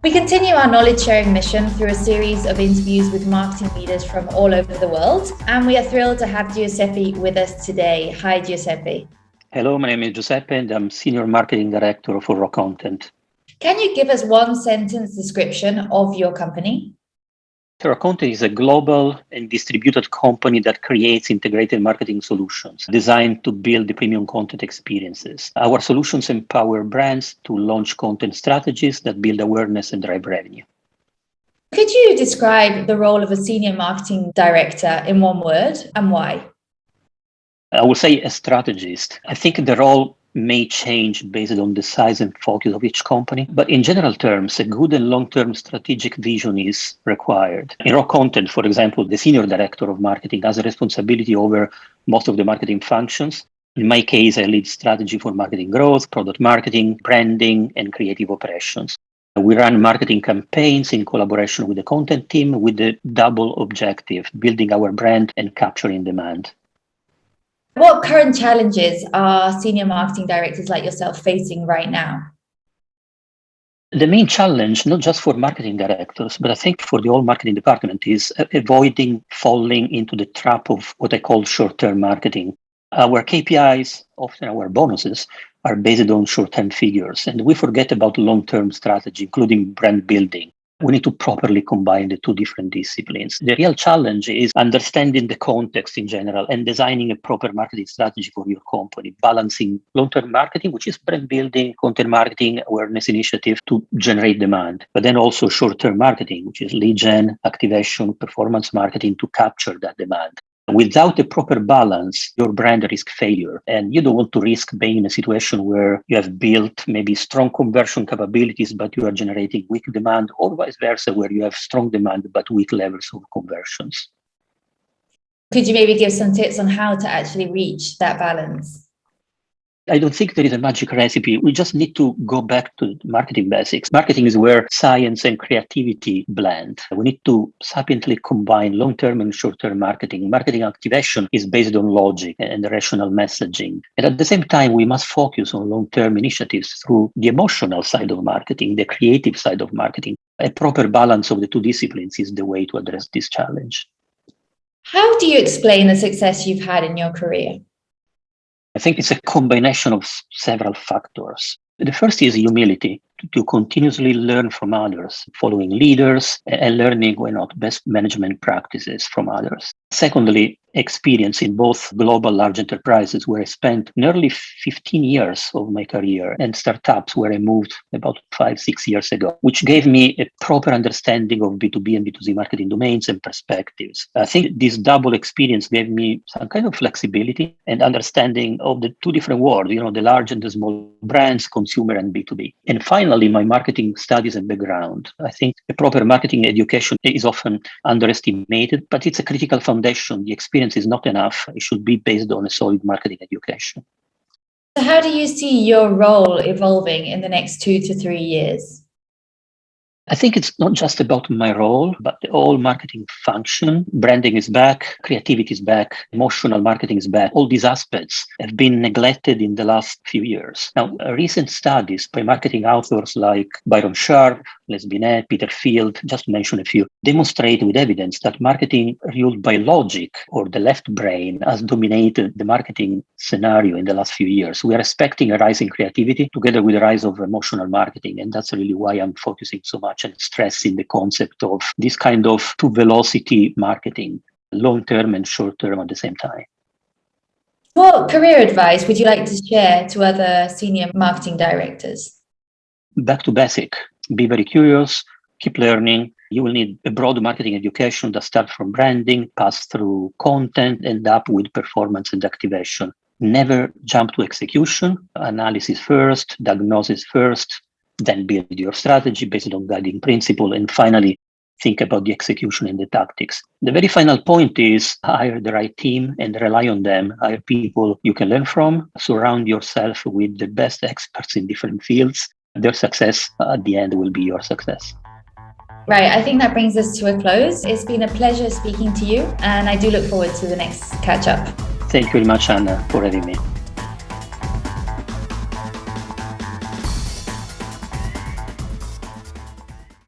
We continue our knowledge sharing mission through a series of interviews with marketing leaders from all over the world. And we are thrilled to have Giuseppe with us today. Hi, Giuseppe. Hello, my name is Giuseppe and I'm Senior Marketing Director for Raw Content. Can you give us one sentence description of your company? Raw Content is a global and distributed company that creates integrated marketing solutions designed to build the premium content experiences. Our solutions empower brands to launch content strategies that build awareness and drive revenue. Could you describe the role of a senior marketing director in one word and why? I would say a strategist. I think the role may change based on the size and focus of each company. But in general terms, a good and long-term strategic vision is required. In Raw Content, for example, the senior director of marketing has a responsibility over most of the marketing functions. In my case, I lead strategy for marketing growth, product marketing, branding, and creative operations. We run marketing campaigns in collaboration with the content team with the double objective, building our brand and capturing demand. What current challenges are senior marketing directors like yourself facing right now? The main challenge, not just for marketing directors, but I think for the whole marketing department, is avoiding falling into the trap of what I call short-term marketing. Our KPIs, often our bonuses, are based on short-term figures, and we forget about long-term strategy, including brand building. We need to properly combine the two different disciplines. The real challenge is understanding the context in general and designing a proper marketing strategy for your company, balancing long-term marketing, which is brand building, content marketing, awareness initiative to generate demand, but then also short-term marketing, which is lead gen, activation, performance marketing to capture that demand. Without a proper balance, your brand risks failure. And you don't want to risk being in a situation where you have built maybe strong conversion capabilities, but you are generating weak demand, or vice versa, where you have strong demand, but weak levels of conversions. Could you maybe give some tips on how to actually reach that balance? I don't think there is a magic recipe. We just need to go back to marketing basics. Marketing is where science and creativity blend. We need to sapiently combine long-term and short-term marketing. Marketing activation is based on logic and rational messaging. And at the same time, we must focus on long-term initiatives through the emotional side of marketing, the creative side of marketing. A proper balance of the two disciplines is the way to address this challenge. How do you explain the success you've had in your career? I think it's a combination of several factors. The first is humility, to continuously learn from others, following leaders and learning, best management practices from others. Secondly, experience in both global large enterprises where I spent nearly 15 years of my career and startups where I moved about 5-6 years ago, which gave me a proper understanding of B2B and B2C marketing domains and perspectives. I think this double experience gave me some kind of flexibility and understanding of the two different worlds, the large and the small brands, consumer and B2B. And finally, my marketing studies and background. I think a proper marketing education is often underestimated, but it's a critical foundation. The experience is not enough. It should be based on a solid marketing education. So how do you see your role evolving in the next 2 to 3 years? I think it's not just about my role, but the whole marketing function. Branding is back, creativity is back, emotional marketing is back. All these aspects have been neglected in the last few years. Now, recent studies by marketing authors like Byron Sharp, Les Binet, Peter Field, just to mention a few, demonstrate with evidence that marketing ruled by logic or the left brain has dominated the marketing scenario in the last few years. We are expecting a rise in creativity together with the rise of emotional marketing. And that's really why I'm focusing so much and stressing the concept of this kind of two-velocity marketing, long-term and short-term at the same time. What career advice would you like to share to other senior marketing directors? Back to basic. Be very curious, keep learning. You will need a broad marketing education that starts from branding, pass through content, end up with performance and activation. Never jump to execution. Analysis first, diagnosis first, then build your strategy based on guiding principle. And finally, think about the execution and the tactics. The very final point is hire the right team and rely on them. Hire people you can learn from. Surround yourself with the best experts in different fields. Their success at the end will be your success. Right. I think that brings us to a close. It's been a pleasure speaking to you, and I do look forward to the next catch up. Thank you very much, Anna, for having me.